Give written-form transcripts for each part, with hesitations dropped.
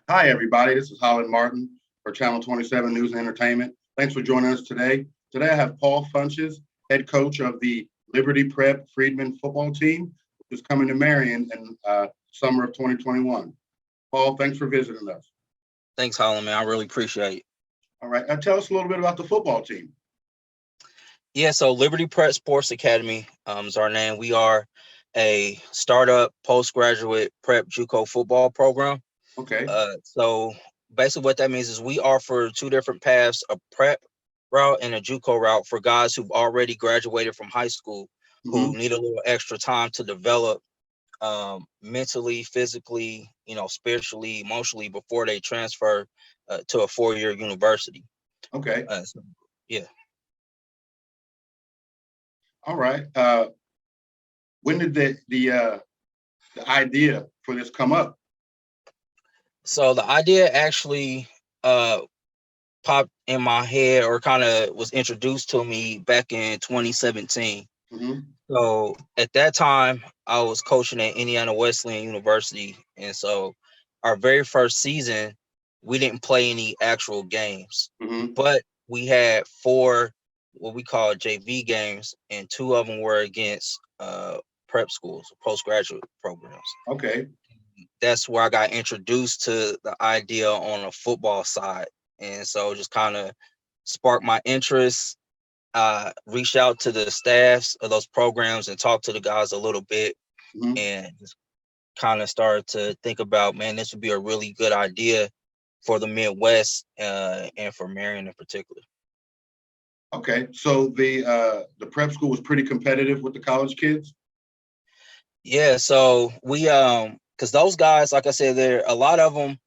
Hi, everybody. This is Holland Martin for Channel 27 News and Entertainment. Thanks for joining us today. Today, I have Paul Funches, head coach of the Liberty Prep Freedmen football team, who's coming to Marion in summer of 2021. Paul, thanks for visiting us. Thanks, Holland, man. I really appreciate it. All right. Tell us a little bit about the football team. Yeah, so Liberty Prep Sports Academy is our name. We are a startup postgraduate prep JUCO football program. Okay. So basically what that means is we offer two different paths, a prep route and a JUCO route for guys who've already graduated from high school, Mm-hmm. who need a little extra time to develop mentally, physically, spiritually, emotionally before they transfer to a 4-year university. Okay. So, yeah. All right. When did the idea for this come up? So the idea actually popped in my head, or kind of was introduced to me back in 2017. Mm-hmm. So at that time, I was coaching at Indiana Wesleyan University. And so our very first season, we didn't play any actual games, Mm-hmm. but we had 4 what we call JV games, and 2 of them were against prep schools, postgraduate programs. Okay. That's where I got introduced to the idea on a football side. And so just kind of sparked my interest, reached out to the staffs of those programs and talked to the guys a little bit, Mm-hmm. and just kind of started to think about, man, this would be a really good idea for the Midwest and for Marion in particular. Okay. So the prep school was pretty competitive with the college kids. Yeah, so we because those guys, like I said, there a lot of them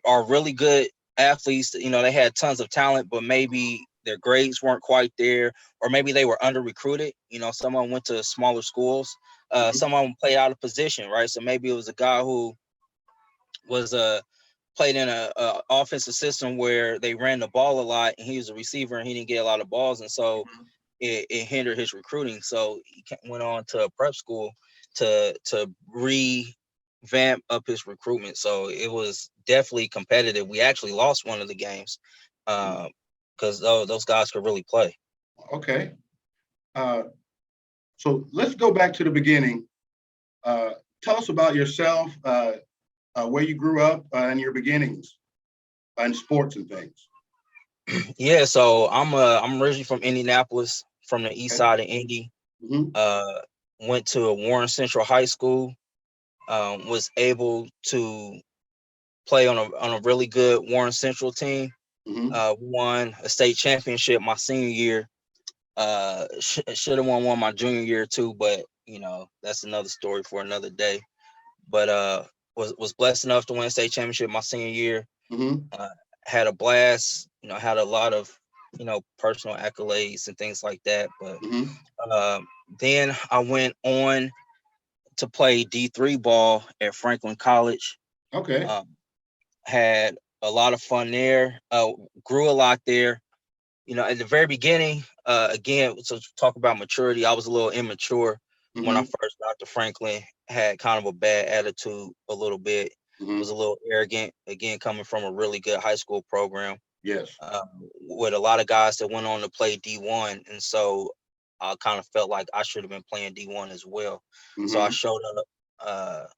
are really good athletes. They had tons of talent, but maybe their grades weren't quite there, or maybe they were under recruited. Some of them went to smaller schools. Mm-hmm. Some of them played out of position, right? So maybe it was a guy who was played in a offensive system where they ran the ball a lot, and he was a receiver and he didn't get a lot of balls, and so it hindered his recruiting. So he went on to a prep school to revamp up his recruitment. So it was definitely competitive. We actually lost one of the games because those guys could really play. Okay. Uh, so let's go back to the beginning. Uh, Tell us about yourself, where you grew up, and your beginnings in sports and things. Yeah, so I'm originally from Indianapolis, from the east Okay. side of Indy. Mm-hmm. Uh, Went to a Warren Central High School. Was able to play on a really good Warren Central team. Mm-hmm. Won a state championship my senior year. Should have won one my junior year too, but that's another story for another day. But was blessed enough to win a state championship my senior year. Mm-hmm. Uh, had a blast. Had a lot of personal accolades and things like that. But Mm-hmm. then I went on to play D3 ball at Franklin College. Okay. Um, had a lot of fun there. Grew a lot there. At the very beginning, again, so to talk about maturity, I was a little immature when I Mm-hmm. first got to Franklin. Had kind of a bad attitude a little bit. Mm-hmm. Was a little arrogant. Again, coming from a really good high school program, Yes. with a lot of guys that went on to play D1, and so I kind of felt like I should have been playing D1 as well. So I Mm-hmm. showed up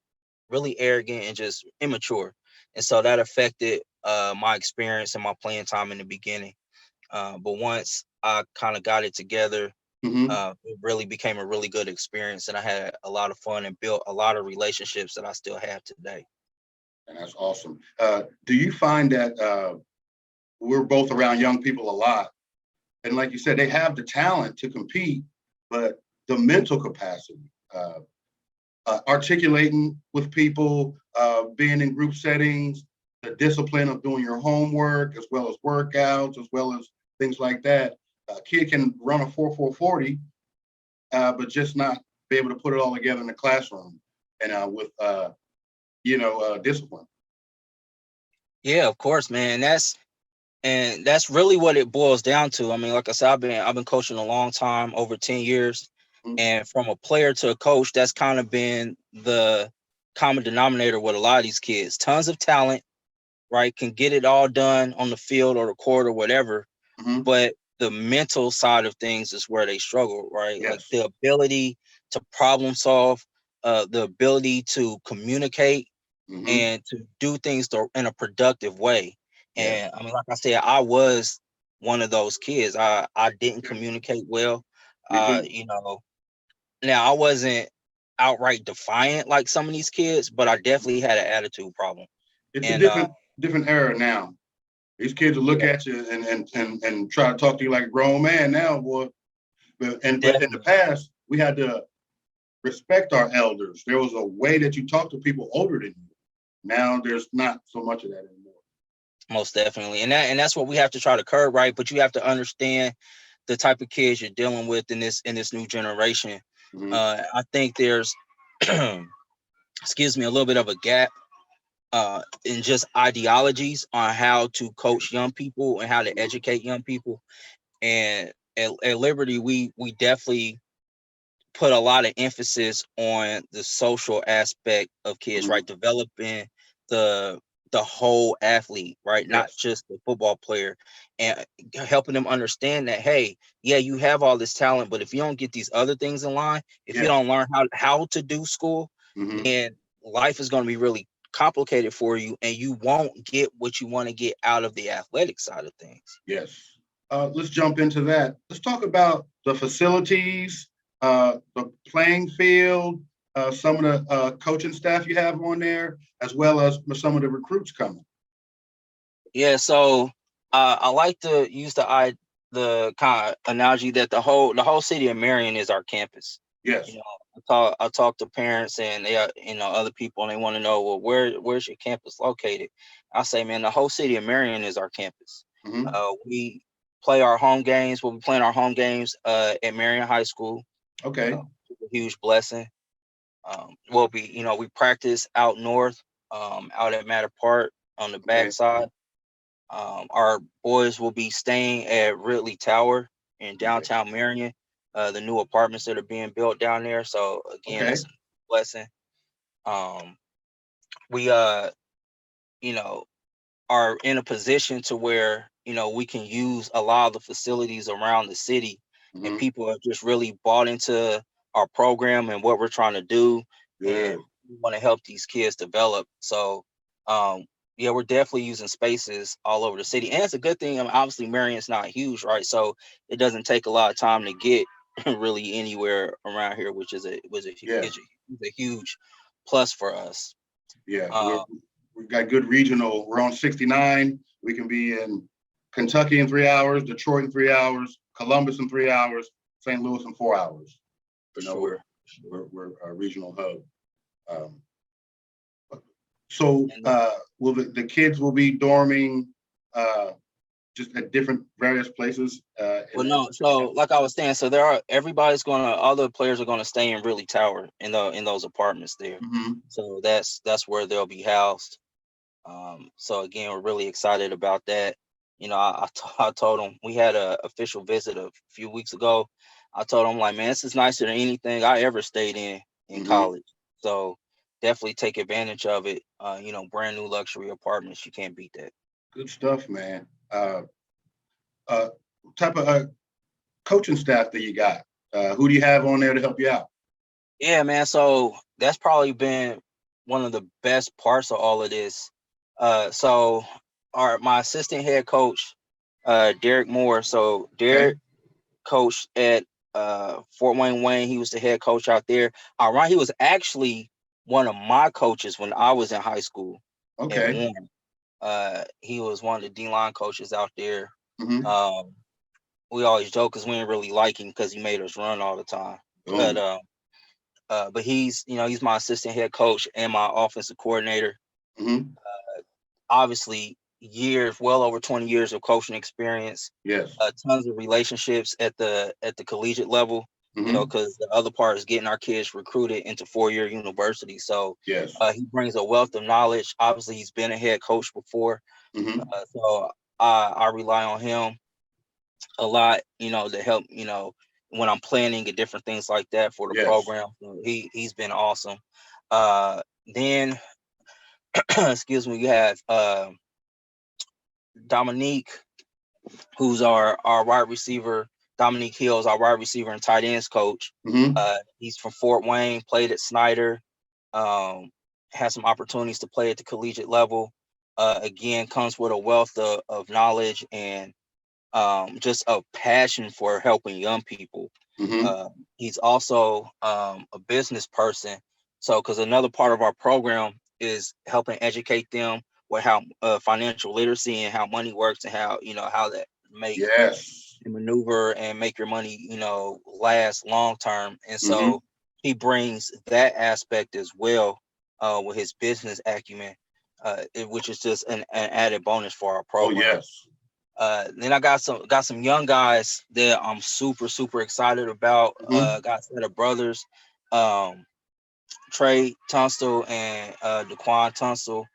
really arrogant and just immature, and so that affected my experience and my playing time in the beginning. But once I kind of got it together, Mm-hmm. it really became a really good experience, and I had a lot of fun and built a lot of relationships that I still have today. And that's awesome. Do you find that we're both around young people a lot, and like you said, they have the talent to compete, but the mental capacity, articulating with people, being in group settings, the discipline of doing your homework, as well as workouts, as well as things like that. A kid can run a 4.40, but just not be able to put it all together in the classroom and with discipline. Yeah, of course, man. That's really what it boils down to. I mean, like I said, I've been coaching a long time, over 10 years. Mhm. And from a player to a coach, that's kind of been the common denominator with a lot of these kids. Tons of talent, right, can get it all done on the field or the court or whatever, Mm-hmm. but the mental side of things is where they struggle, right? Like Yes. the ability to problem solve, the ability to communicate Mm-hmm. and to do things in a productive way. Yes. And I mean, like I said, I was one of those kids. I didn't communicate well. Me too. You know, now I wasn't outright defiant like some of these kids, but I definitely had an attitude problem. It's a And different era now. These kids will look yeah, at you and try to talk to you like a grown man now, boy. But in the definitely, past, we had to respect our elders. There was a way that you talk to people older than you. Now there's not so much of that anymore. most definitely. And that's what we have to try to curb, right? But you have to understand the type of kids you're dealing with in this new generation. Mm-hmm. I think there's excuse me, a little bit of a gap in just ideologies on how to coach young people and how to educate young people. And at Liberty, we definitely put a lot of emphasis on the social aspect of kids, Mm-hmm. right? Developing the the whole athlete, right? Not Yes. just the football player, and helping them understand that, hey, yeah, you have all this talent, but if you don't get these other things in line, if you Yes. don't learn how to do school, Mm-hmm. then life is going to be really complicated for you, and you won't get what you want to get out of the athletic side of things. Yes. Let's jump into that. Let's talk about the facilities, the playing field, some of the coaching staff you have on there, as well as some of the recruits coming. Yeah, so I like to use the kind of analogy that the whole city of Marion is our campus. Yes. You know, I talk to parents and they are, other people, and they want to know, well, where's your campus located? I say, man, the whole city of Marion is our campus. Mm-hmm. We play our home games. We'll be playing our home games at Marion High School. Okay. It's a huge blessing. We practice out north, out at Matter Park on the Okay. backside. Our boys will be staying at Ridley Tower in Okay. downtown Marion, the new apartments that are being built down there. So again, Okay. that's a blessing. Um, we you know, are in a position to where we can use a lot of the facilities around the city, and Mm-hmm. people have just really bought into our program and what we're trying to do, and Good. we want to help these kids develop. So um yeah, we're definitely using spaces all over the city, and it's a good thing. I mean, obviously Marion's not huge, right? So it doesn't take a lot of time to get really anywhere around here, which is a was a hu- Yeah. is a huge plus for us. Yeah. um We've got good regional. We're on 69. We can be in Kentucky in 3 hours, Detroit in 3 hours, Columbus in 3 hours, St. Louis in 4 hours. for You know, sure. we're a regional hub. Um, so And will the kids will be dorming just at different various places in Well, the no. So, campus? like I was saying, so all the players are gonna stay in Ridley Tower in those apartments there. Mm-hmm. So that's where they'll be housed. So again, we're really excited about that. I told them we had a official visit a few weeks ago. I told them, like, man, this is nicer than anything I ever stayed in Mm-hmm. college. So definitely take advantage of it. Brand new luxury apartments. You can't beat that. Good stuff, man. Uh, type of coaching staff that you got? Who do you have on there to help you out? Yeah, man. So that's probably been one of the best parts of all of this. So my assistant head coach, Derek Moore. So Okay. Derek coached at Fort Wayne. He was the head coach out there. He was actually one of my coaches when I was in high school at Okay. Warren. He was one of the D line coaches out there. Mm-hmm. Um, we always joke because we didn't really like him because he made us run all the time. But Boom. he's my assistant head coach and my offensive coordinator. Mm-hmm. Obviously, well over 20 years of coaching experience, Yes. tons of relationships at the collegiate level. Mm-hmm. Because the other part is getting our kids recruited into four-year university. So Yes. he brings a wealth of knowledge. Obviously, he's been a head coach before, Mm-hmm. so I rely on him a lot, to help, when I'm planning and different things like that for the Yes. program. So he's been awesome. Then excuse me, you have Dominique, who's our wide receiver. Dominique Hills, our wide receiver and tight ends coach. Mm-hmm. He's from Fort Wayne, played at Snyder, had some opportunities to play at the collegiate level. Again, comes with a wealth of knowledge and just a passion for helping young people. Mm-hmm. He's also a business person. So, because another part of our program is helping educate them with how financial literacy and how money works and how how that make Yes. maneuver and make your money last long term. And Mm-hmm. so he brings that aspect as well with his business acumen, which is just an added bonus for our Oh, program. yes. Then I got some young guys that I'm super excited about. Mm-hmm. Got a set of brothers, um, Trey Tunstall and Daquan Tunstall.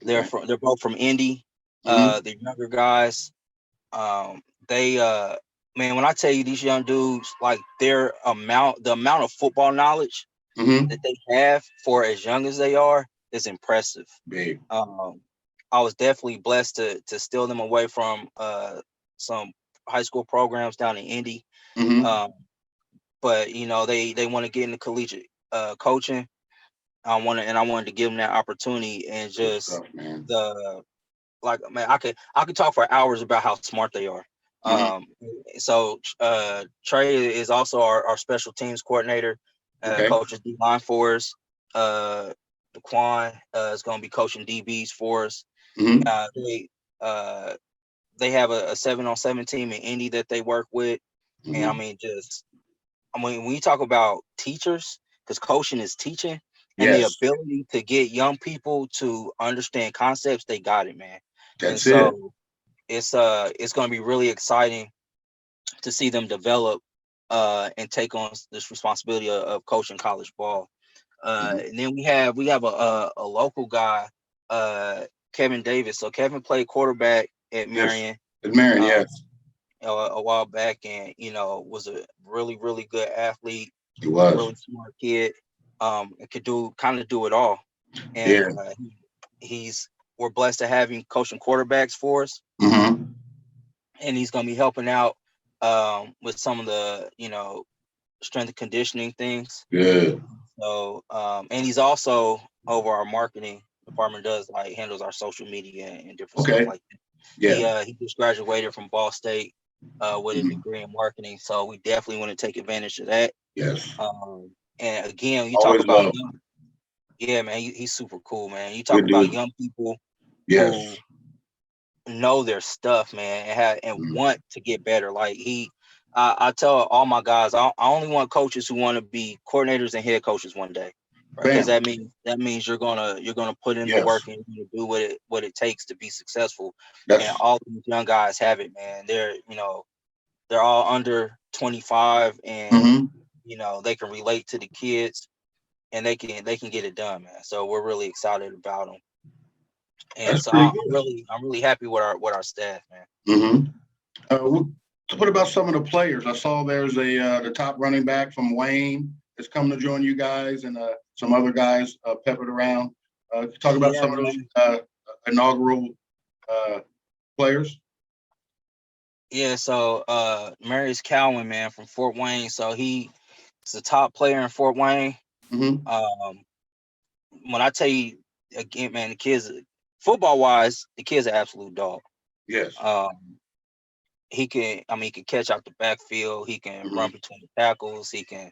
Okay. They're both from Indy. Mm-hmm. They're younger guys. They man, when I tell you these young dudes, like the amount of football knowledge Mm-hmm. that they have for as young as they are is impressive. Big. I was definitely blessed to steal them away from some high school programs down in Indy. Mm-hmm. But they want to get into collegiate coaching. I wanted to give them that opportunity and Good just stuff, man. the like man, I could talk for hours about how smart they are. Mm-hmm. So Trey is also our special teams coordinator, Okay. coaches D line for us. Daquan is going to be coaching DBs for us. Mm-hmm. They they have a 7-on-7 team in Indy that they work with, and Mm-hmm. when you talk about teachers, because coaching is teaching, and the Yes. ability to get young people to understand concepts, they got it, man. And That's it. so it's going to be really exciting to see them develop and take on this responsibility of coaching college ball. Mm-hmm. And then we have a local guy, Kevin Davis. So Kevin played quarterback at Yes. Marion It's Marion, uh, yes. a while back, and was a really good athlete, It was. really smart kid. And could kind of do it all. And Yeah. he's we're blessed to have him coaching quarterbacks for us, Mm-hmm. and he's gonna be helping out with some of the strength and conditioning things. Good. So and he's also over our marketing department, handles our social media and different stuff Okay. like that. Yeah. He just graduated from Ball State with a Mm-hmm. degree in marketing, so we definitely want to take advantage of that. Yes. And again, you talk Always about love. young, yeah, man, he's super cool, man. You talk Good about dude. young people Yes. who know their stuff, man, and Mm-hmm. want to get better. Like I tell all my guys, I only want coaches who want to be coordinators and head coaches one day, right? Because Bam. that means you're gonna put in the Yes. work and you're gonna do what it takes to be successful. And That's. all these young guys have it, man. They're all under 25, and Mm-hmm. they can relate to the kids, and they can get it done, man. So we're really excited about them. And That's so pretty I'm really happy with our staff, man. good. Mm-hmm. What about some of the players? I saw there's the top running back from Wayne is coming to join you guys, and some other guys peppered around. Talk about Yeah, some of those man. inaugural players. Yeah, so Marius Cowan, man, from Fort Wayne. So he's the top player in Fort Wayne. Mm-hmm. Um, when I tell you again, man, the kids, football wise, the kid's an absolute dog. Yes. Um, he can catch out the backfield. He can Mm-hmm. run between the tackles. He can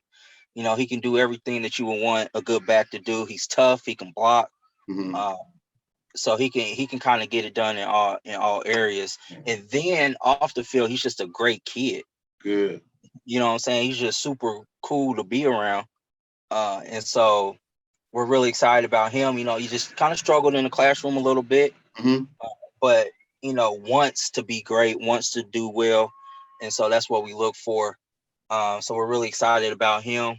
do everything that you would want a good back to do. He's tough. He can block. Mm-hmm. Um, so he can kind of get it done in all areas. And then off the field, he's just a great kid. Good. You know what I'm saying? He's just super cool to be around. And so we're really excited about him. He just kind of struggled in the classroom a little bit, Mm-hmm. but wants to be great, wants to do well, and so that's what we look for. So we're really excited about him.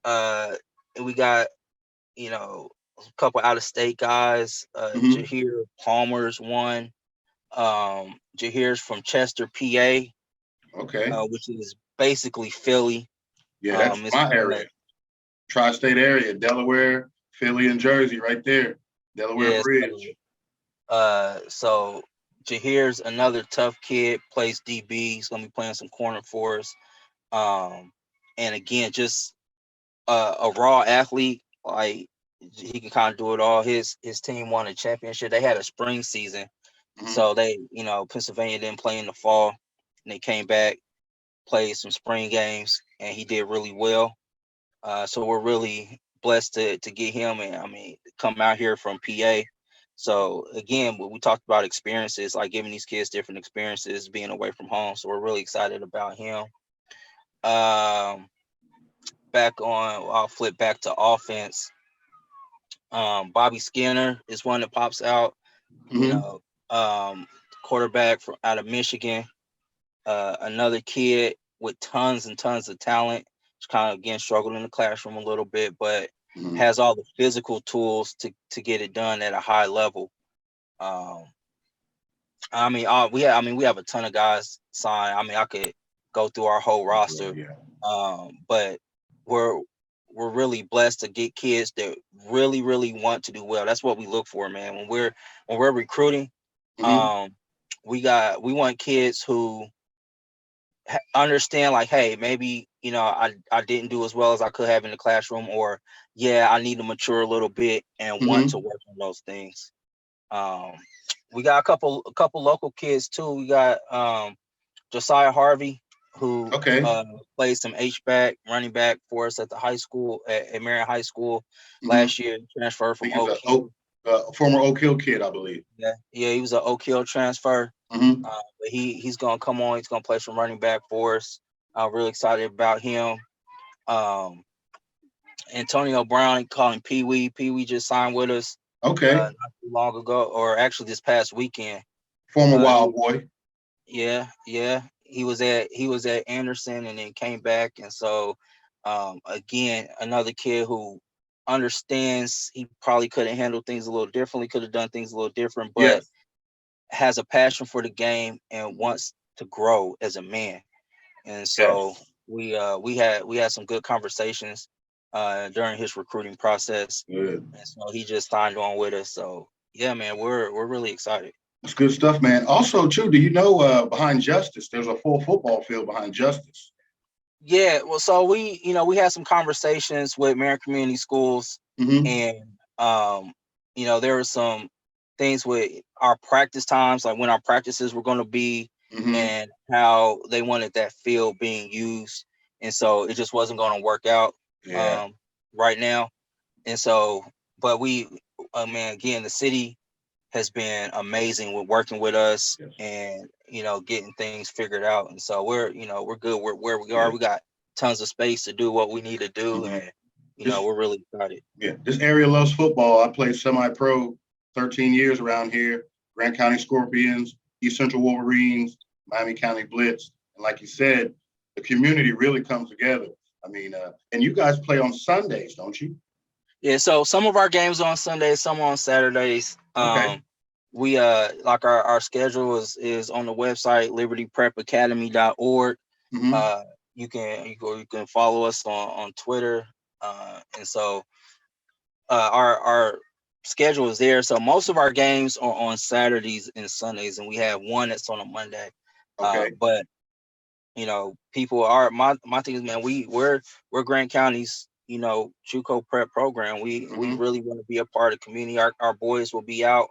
And we got a couple out of state guys. Mm-hmm. Jahir Palmer's one. Jahir's from Chester, PA, Okay. which is basically Philly. Yeah, that's It's my kind of area, tri-state area, Delaware, Philly, and Jersey, right there. Delaware yeah. Bridge. So Jahir's another tough kid, plays DB. He's gonna be playing some corner for us. And again, just a raw athlete. Like he can kind of do it all. His team won a championship. They had a spring season, so they, Pennsylvania didn't play in the fall, and they came back, played some spring games, and he did really well. So we're really blessed to get him, and I mean, come out here from PA. So again, what we talked about experiences, like giving these kids different experiences, being away from home. So we're really excited about him. Um, I'll flip back to offense. Bobby Skinner is one that pops out. You Mm-hmm. know, quarterback from out of Michigan. Another kid with tons and tons of talent. He's kind of again struggled in the classroom a little bit, but Mm-hmm. has all the physical tools to get it done at a high level. Um, we have a ton of guys signed. I mean, I could go through our whole roster, Yeah. but we're we're really blessed to get kids that really, really want to do well. That's what we look for, man. When we're recruiting, Mm-hmm. um, we want kids who understand, like, hey, maybe I didn't do as well as I could have in the classroom, or yeah, I need to mature a little bit and want Mm-hmm. to work on those things. Um, we got a couple local kids too. We got Josiah Harvey, who Okay. played some H-back, running back for us at the high school, at Marion High School Mm-hmm. last year. Transferred I from think he's Oak a Hill. former Oak Hill kid, I believe. Yeah, he was an Oak Hill transfer. Mm-hmm. But he's gonna come on. He's gonna play some running back for us. I'm really excited about him. Um, Antonio Brown, calling Pee Wee. Pee Wee just signed with us Okay. not too long ago, or actually this past weekend. Former He Wild Boy. Yeah. He was at Anderson and then came back, and so again, another kid who understands he probably could have handled things a little differently, could have done things a little different, but Yes. has a passion for the game and wants to grow as a man. And so Yes. we had some good conversations during his recruiting process, Good. and so he just signed on with us. So yeah, man, we're really excited. That's good stuff, man. Also, too, do you know behind Justice, there's a full football field behind Justice. Yeah, well, so we had some conversations with Marion Community Schools, Mm-hmm. and there were some things with our practice times, like when our practices were going to be, Mm-hmm. and how they wanted that field being used, and so it just wasn't going to work out Yeah. um, right now, and so, but man, again, the city has been amazing with working with us Yes. and getting things figured out, and so we're good where we are. Yeah. We got tons of space to do what we need to do, Mm-hmm. and This we're really excited. this area loves football. I played semi-pro 13 years around here. Grant County Scorpions, East Central Wolverines, Miami County Blitz, and like you said, the community really comes together. I mean, and you guys play on Sundays, don't you? Yeah, so some of our games are on Sundays, some are on Saturdays. Okay. We like our schedule is on the website libertyprepacademy.org. Mm-hmm. uh you can follow us on Twitter, and so our schedule is there. So most of our games are on Saturdays and Sundays, and we have one that's on a Monday. Okay. But people are my thing is, man, we're Grant County's JUCO prep program. We Mm-hmm. really want to be a part of the community. Our boys will be out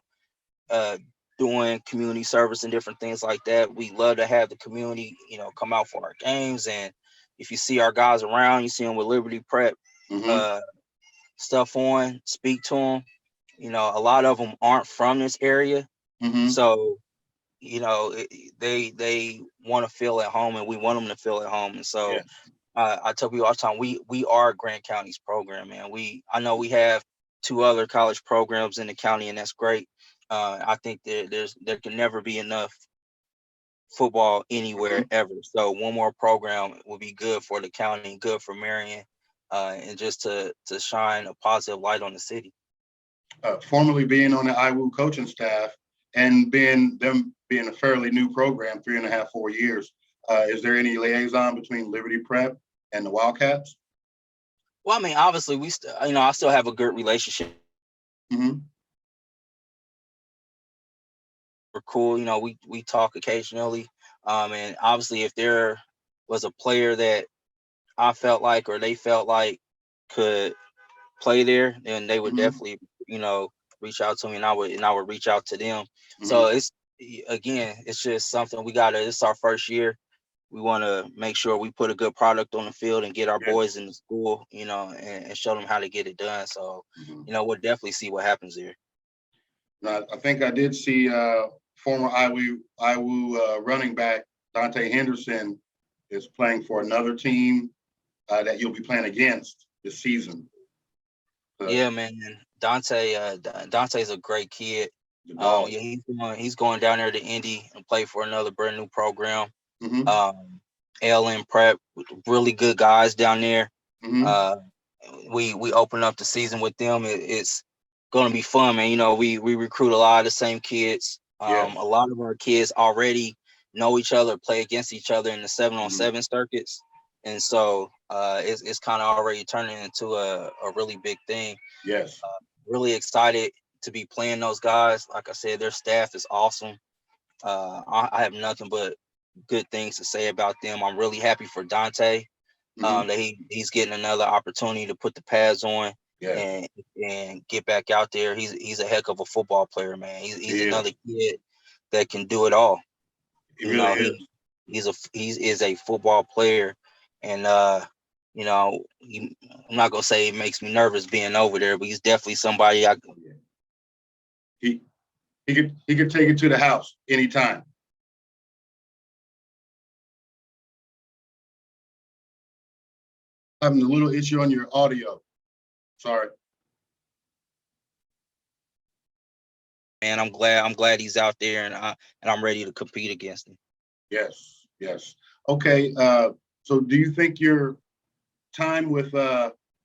uh doing community service and different things like that. We love to have the community come out for our games, and if you see our guys around, you see them with Liberty Prep Mm-hmm. uh stuff on, speak to them. A lot of them aren't from this area, Mm-hmm. so they want to feel at home, and we want them to feel at home. And so Yes. I tell people all the time, we are Grant County's program, man. I know we have two other college programs in the county, and that's great. I think there can never be enough football anywhere Mm-hmm. ever. So one more program will be good for the county, good for Marion, and just to shine a positive light on the city. Formerly being on the IWU coaching staff and being a fairly new program, 3.5, 4 years. Is there any liaison between Liberty Prep and the Wildcats? Well, I mean, obviously, I still have a good relationship Mm-hmm. we're cool. You know, we talk occasionally. And obviously, if there was a player that I felt like or they felt like could play there, then they would Mhm. definitely, you know, reach out to me, and I would reach out to them. Mhm. So again, it's just something we gotta. It's our first year. We want to make sure we put a good product on the field and get our Yes. boys in the school, you know, and show them how to get it done. So, Mhm. you know, we'll definitely see what happens there. Now, I think I did see former IWU running back Dante Henderson is playing for another team that you'll be playing against this season. Yeah, man. Dante's a great kid. The dog. Yeah, he's going down there to Indy and play for another brand new program. Mm-hmm. LM Prep, with really good guys down there. Mm-hmm. Uh, we open up the season with them. It's going to be fun, man. You know, we recruit a lot of the same kids. Yes. A lot of our kids already know each other, play against each other in the 7-on-7 circuits, and so it's kind of already turning into a really big thing. Yes. Really excited to be playing those guys. Like I said, their staff is awesome. I have nothing but good things to say about them. I'm really happy for Dante, Mm-hmm. that he's getting another opportunity to put the pads on Yes. and get back out there. He's a heck of a football player, man. He's He another is. kid that can do it all. He You really know, is. he is a football player, and you know, I'm not gonna say it makes me nervous being over there, but he's definitely somebody I. Oh, yeah. He he could take it to the house anytime. Having a little issue on your audio. Sorry. Man, I'm glad he's out there, and I'm ready to compete against him. Yes. Yes. Okay. So do you think your time with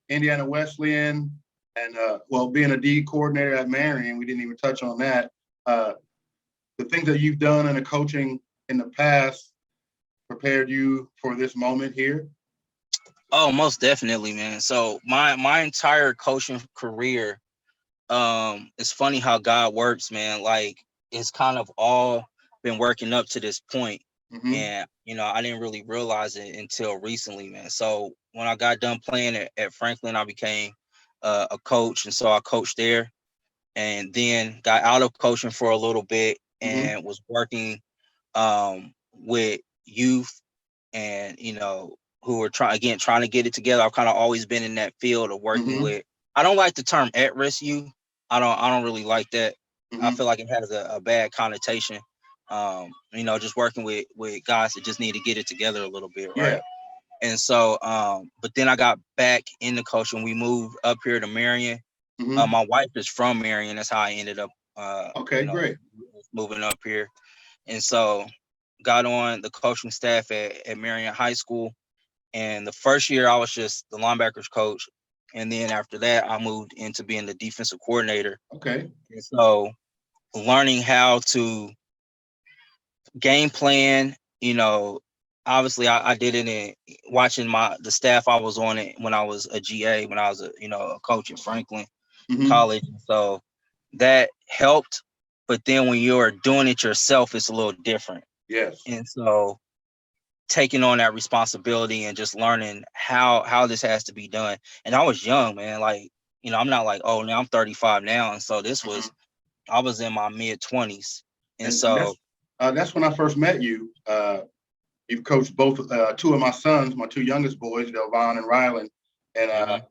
Indiana Wesleyan and well, being a D coordinator at Marion, we didn't even touch on that. Uh, the things that you've done in the coaching in the past prepared you for this moment here. Oh, most definitely, man. So my entire coaching career, it's funny how God works, man. Like it's kind of all been working up to this point, Mm-hmm. and you know I didn't really realize it until recently, man. So when I got done playing at Franklin, I became a coach, and so I coached there, and then got out of coaching for a little bit Mm-hmm. and was working with youth, and you know, who were trying to get it together. I've kind of always been in that field of working Mm-hmm. with. I don't like the term at risk youth. I don't really like that. I Mm-hmm. feel like it has a bad connotation. You know, just working with guys that just need to get it together a little bit, Yeah. right? And so, but then I got back into coaching. We moved up here to Marion. Mm-hmm. My wife is from Marion. That's how I ended up, Okay. you know, Great. moving up here. And so got on the coaching staff at Marion High School. And the first year I was just the linebackers coach. And then after that, I moved into being the defensive coordinator. Okay. And so learning how to game plan, you know, obviously I did it in watching the staff I was on it when I was a GA, when I was a coach at Franklin Mm-hmm. College. And so that helped. But then when you're doing it yourself, it's a little different. Yes. And so taking on that responsibility and just learning how this has to be done. And I was young, man. Like, you know, I'm not like, oh, now I'm 35 now. And so Mm-hmm. I was in my mid 20s. And And so, that's when I first met you. You've coached both two of my sons, my two youngest boys, Delvon and Rylan, and mhm.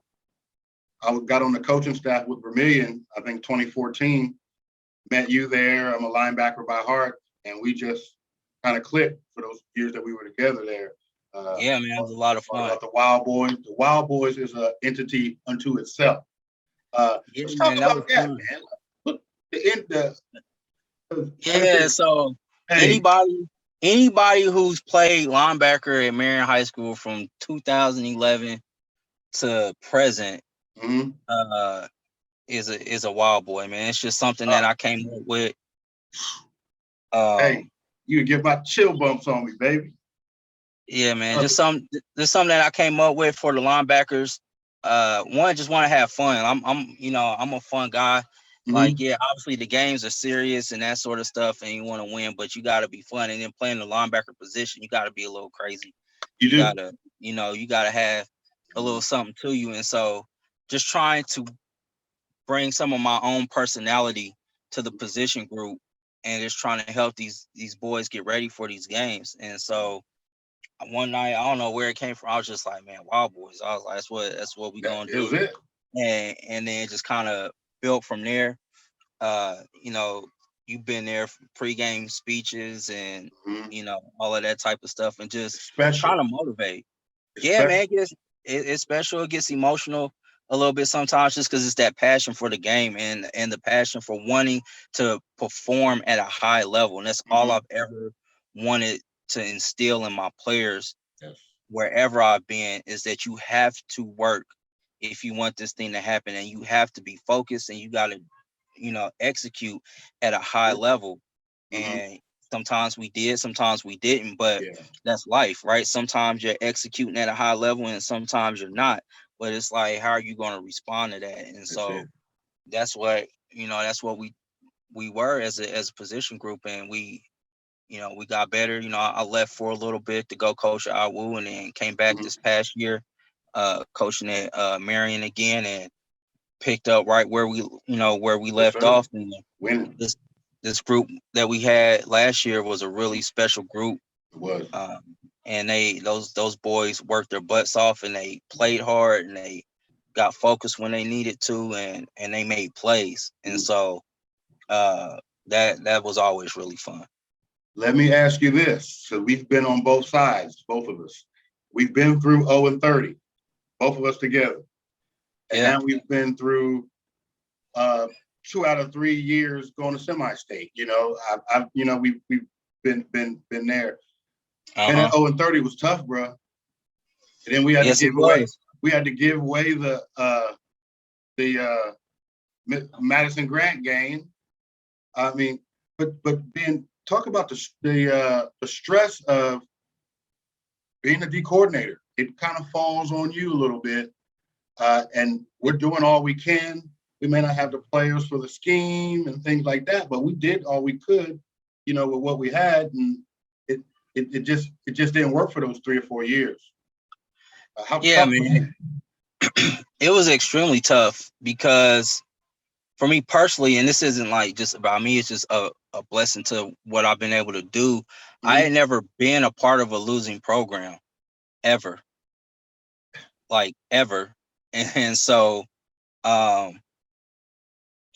I got on the coaching staff with Vermillion. I think 2014. Met you there. I'm a linebacker by heart, and we just kind of clicked for those years that we were together there. Yeah, man, it was a lot of Talking fun. about the Wild Boys. The Wild Boys is an entity unto itself. Yeah, Let's talk man, that was about that, fun. man. Look, like I Yeah, said, so hey, anybody who's played linebacker at Marion High School from 2011 to present, mhm. uh is a wild boy, man. It's just something uh, that I came up with. hey, Um, you get my chill bumps on me, baby. yeah, man, Uh, just something that I came up with for the linebackers. One, just want to have fun. I'm a fun guy, Like, yeah, obviously the games are serious and that sort of stuff, and you want to win, but you got to be fun. And then playing the linebacker position, you got to be a little crazy. You do. Gotta, you gotta have a little something to you. And so just trying to bring some of my own personality to the position group and just trying to help these boys get ready for these games. And so one night, I don't know where it came from, I was just like, man, Wild Boys. I was like, that's what we gonna do. Was it. And then it just kind of built from there. You've been there for pregame speeches and all of that type of stuff, and just trying to motivate. Yeah, man, it's special. It gets emotional a little bit sometimes, just because it's that passion for the game and the passion for wanting to perform at a high level. And that's all I've ever wanted to instill in my players, wherever I've been, is that you have to work if you want this thing to happen, and you have to be focused, and you got to, execute at a high level. And sometimes we did, sometimes we didn't, but that's life, right? Sometimes you're executing at a high level and sometimes you're not, but it's like, how are you going to respond to that? And so that's what we were as a position group, and we got better. I left for a little bit to go coach at IWU, and then came back this past year coaching at Marion again, and picked up right where we left off. And this group that we had last year was a really special group. It was. And those boys worked their butts off, and they played hard, and they got focused when they needed to, and they made plays. And so that was always really fun. Let me ask you this. So we've been on both sides, both of us. We've been through 0-30, both of us together. And now we've been through 2 out of 3 years going to semi-state. We've been there. And that 0-30 was tough, bro. And then we had to give away the Madison Grant game. I mean, but talk about the stress of being a D coordinator. It kind of falls on you a little bit. And we're doing all we can. We may not have the players for the scheme and things like that, but we did all we could, with what we had, and it just didn't work for those 3 or 4 years. Man, it was extremely tough, because for me personally, and this isn't like just about me, it's just a blessing to what I've been able to do. I had never been a part of a losing program ever, ever. And so,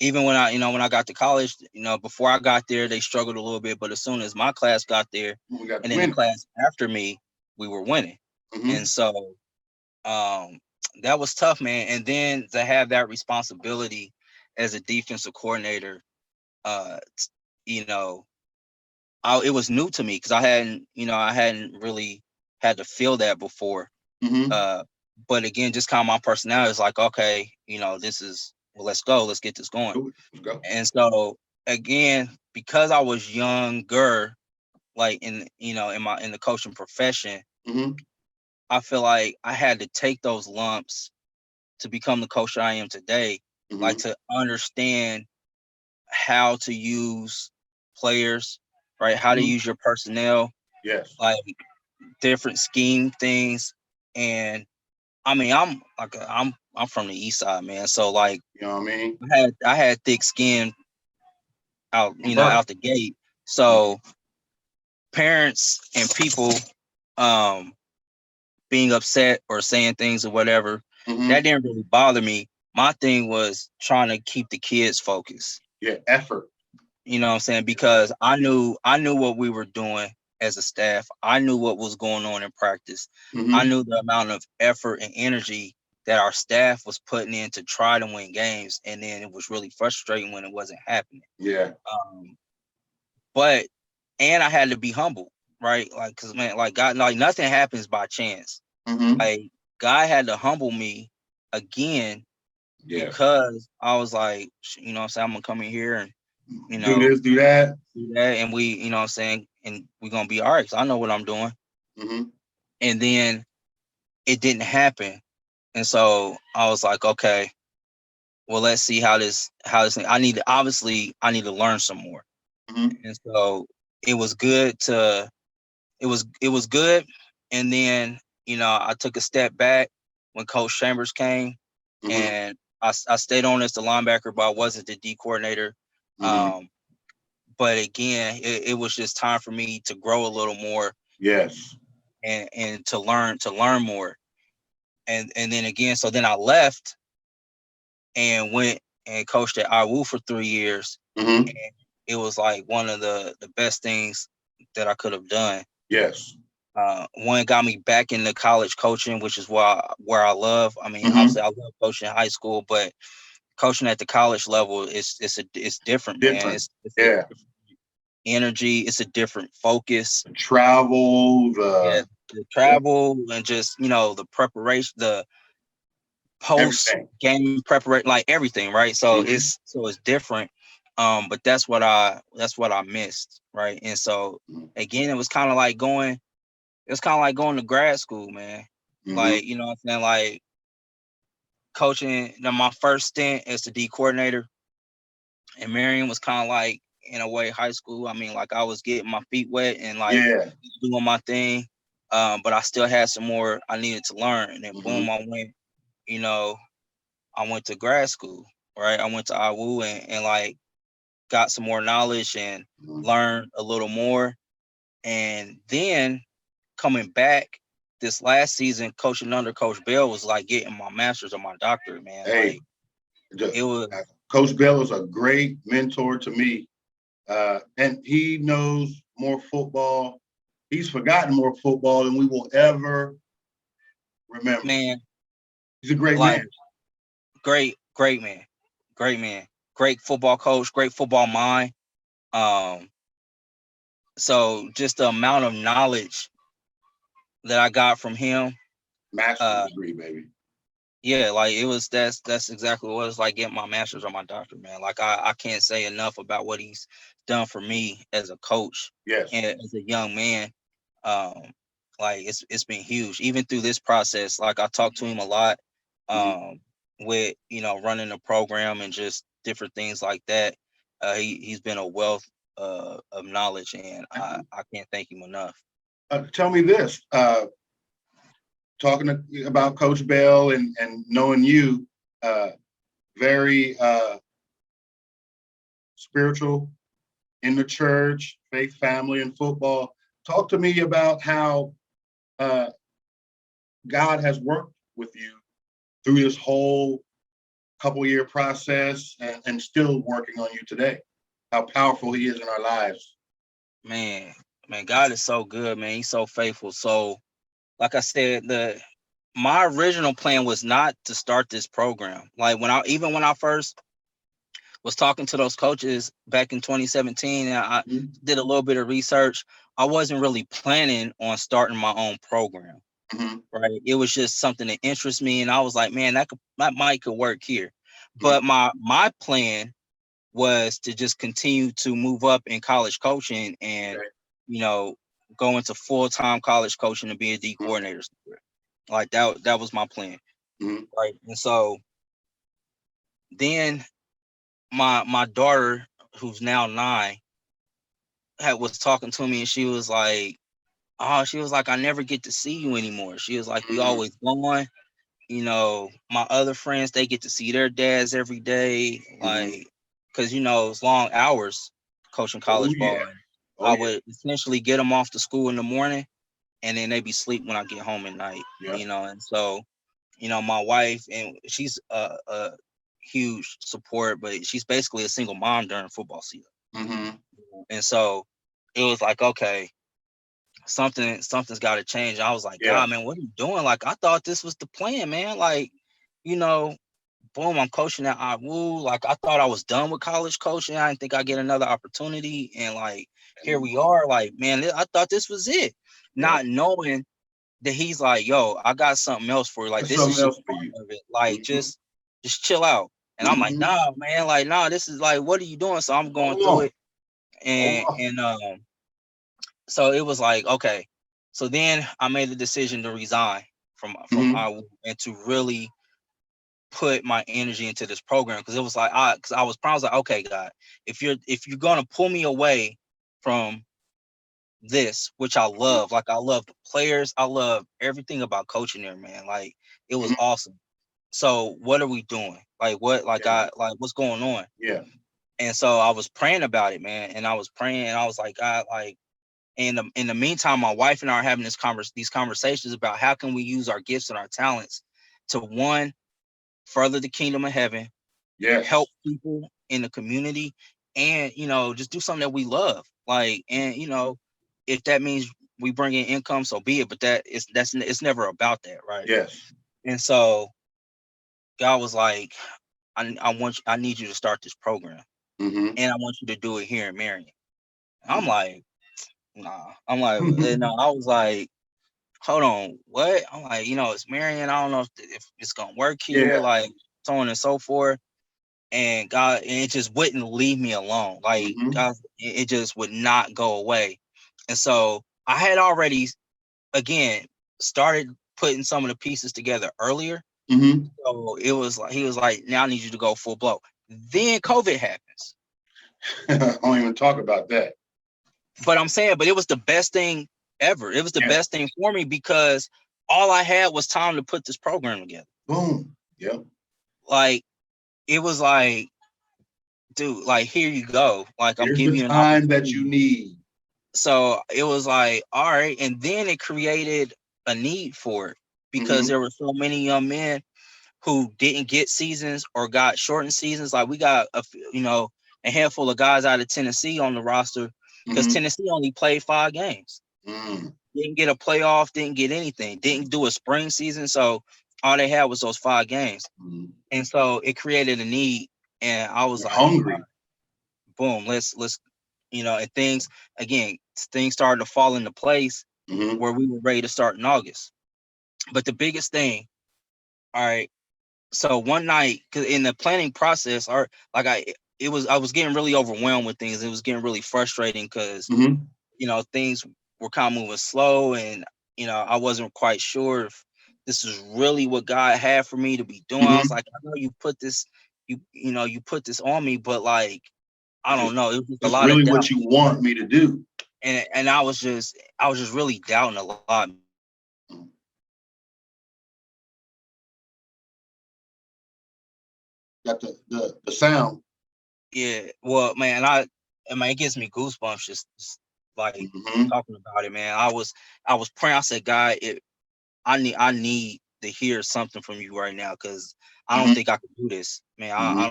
even when I got to college, before I got there, they struggled a little bit, but as soon as my class got there, and then the class after me, we were winning. And so, that was tough, man. And then to have that responsibility as a defensive coordinator, it was new to me, because I hadn't really had to feel that before. But again, just kind of my personality is like, okay, let's go, let's get this going. Let's go. And so again, because I was younger, like in the coaching profession, I feel like I had to take those lumps to become the coach I am today, like to understand how to use players, right? How to use your personnel, like different scheme things. And I mean, I'm from the east side, man. So like, you know what I mean? I had thick skin out the gate. So parents and people being upset or saying things or whatever, that didn't really bother me. My thing was trying to keep the kids focused. Yeah, effort. You know what I'm saying? Because I knew what we were doing as a staff. I knew what was going on in practice. I knew the amount of effort and energy that our staff was putting in to try to win games, and then it was really frustrating when it wasn't happening. Yeah. But I had to be humble, right? Like, cause man, like God, like nothing happens by chance. Like God had to humble me again, because I was like, what I'm saying, I'm gonna come in here and do this, do that, and we, what I'm saying, and we're gonna be all right. So I know what I'm doing. And then it didn't happen. And so I was like, okay, well, let's see how this I need to learn some more. Mhm. And so it was good to it was good. And then, I took a step back when Coach Chambers came, Mhm. and I stayed on as the linebacker, but I wasn't the D coordinator. Mhm. But again, it was just time for me to grow a little more, Yes. and to learn more. And then again, so then I left and went and coached at IWU for 3 years. Mhm. And it was like one of the best things that I could have done. Yes. One got me back into college coaching, which is where I love. I mean, Mhm. obviously I love coaching in high school, but coaching at the college level it's different, man. Different. It's a Yeah. different energy, it's a different focus. Travel, Yeah, the travel and just, the preparation, the post everything. game preparation, like everything, right? So Mhm. it's different. But that's what I missed, right? And so Mhm. again, it was kind of like going to grad school, man. Mhm. Like, what I'm saying, like coaching. My first stint as the D coordinator and Marion was kind of like, in a way, high school. I mean, like I was getting my feet wet and like Yeah. doing my thing, but I still had some more I needed to learn. And then boom, Mhm. you know, I went to grad school, right? I went to IWU and like got some more knowledge and Mhm. learned a little more. And then coming back this last season, coaching under Coach Bell was like getting my master's or my doctorate, man. Hey, Like it was, Coach Bell is a great mentor to me, and he knows more football. He's forgotten more football than we will ever remember. man, He's a great like man. great man, great man, great football coach, great football mind. Um, so just the amount of knowledge that I got from him, Master's uh, degree, baby. yeah, like that's exactly what it's like getting my master's or my doctorate, man. Like I can't say enough about what he's done for me as a coach Yes. and as a young man. Um, like it's been huge. Even through this process, like I talk to him a lot, Mhm. um, with running the program and just different things like that. He's been a wealth of knowledge, and I can't thank him enough. Tell me this. About Coach Bell and knowing you, uh, very spiritual in the church, faith, family, and football. Talk to me about how uh, God has worked with you through this whole couple-year process and still working on you today. How powerful He is in our lives. Man, man, God is so good, man. He's so faithful. So, like I said, the my original plan was not to start this program. Like when I first was talking to those coaches back in 2017, and I Mhm. did a little bit of research, I wasn't really planning on starting my own program. Mhm. Right? It was just something that interests me, and I was like, man, that might could work here. Mhm. But my plan was to just continue to move up in college coaching and Okay. you know go into full-time college coaching and be a D Mhm. coordinator. Like that was my plan. Mhm. Right. And so then my daughter, who's now 9, was talking to me, and she was like, oh, she was like, I never get to see you anymore. She was like, we Mhm. always gone. My other friends, they get to see their dads every day, Mhm. like, because it's long hours coaching Oh college ball. yeah. And Oh I yeah. would essentially get them off to school in the morning, and then they be sleep when I get home at night. Yeah. And so my wife, and she's a huge support, but she's basically a single mom during football season. Mhm. And so it was like, okay, something's got to change. I was like, Yeah. God, man, what are you doing? Like, I thought this was the plan, man. Like, you know, boom, I'm coaching at IWU. Like, I thought I was done with college coaching. I didn't think I'd get another opportunity. And like, And here you we are. are. Like, man, I thought this was it. Yeah. Not knowing that he's like, yo, I got something else for you. Like, That's this is something just else for you. part of it. Like, Mhm. just chill out. And I'm like, Mhm. nah, man. Like, nah, this is like, what are you doing? So I'm going Hold through on. it. Hold And on. and so it was like, okay. So then I made the decision to resign from Mhm. IWU and to really put my energy into this program, because it was like I was like, okay, God, if you're gonna pull me away from this, which I love, like I love the players, I love everything about coaching there, man. Like it was Mhm. awesome. So what are we doing? Like what? Like Yeah. what's going on? Yeah. And so I was praying about it, man. And I was praying, and I was like, God, like. In the meantime, my wife and I are having these conversations about how can we use our gifts and our talents to, one, further the kingdom of heaven, Yes. help people in the community, and just do something that we love. Like, and if that means we bring in income, so be it. But it's never about that, right? Yes. And so God was like, I need you to start this program, Mm-hmm. and I want you to do it here in Marion. I'm Mm-hmm. like, nah. I'm like, no. I was like, hold on, what? I'm like, it's Marion. I don't know if it's gonna work here, Yeah. like so on and so forth. And God, and it just wouldn't leave me alone. Like Mm-hmm. God, it just would not go away. And so I had already, again, started putting some of the pieces together earlier. Mm-hmm. So it was like he was like, now I need you to go full blow. Then COVID happens. I don't even talk about that. But I'm saying, but it was the best thing ever. It was the Yeah. best thing for me, because all I had was time to put this program together. Boom. Yeah. Like it was like, dude, like here you go. Like I'm Here's giving the you an time that opportunity. you need. So it was like, all right. And then it created a need for it, because Mm-hmm. there were so many young men who didn't get seasons or got shortened seasons. Like we got a handful of guys out of Tennessee on the roster, because Mm-hmm. Tennessee only played 5 games. Mm. Didn't get a playoff, didn't get anything, didn't do a spring season. So all they had was those 5 games. Mm. And so it created a need. And I was You're like, hungry. boom, let's and things started to fall into place Mm-hmm. where we were ready to start in August. But the biggest thing, all right, so one night, because in the planning process, or like I was getting really overwhelmed with things. It was getting really frustrating, because Mm-hmm. things were kind of moving slow, and I wasn't quite sure if this is really what God had for me to be doing. I Mm-hmm. was like, I know you put this, you put this on me, but like I Is don't know. It was just a this lot of really doubt, what you want me to do? and I was just really doubting a lot. Got the sound. Yeah, well, man, it gives me goosebumps just like Mm-hmm. talking about it, man. I was praying. I said, God, I need to hear something from you right now, because I don't Mm-hmm. think I can do this, man. Mm-hmm. I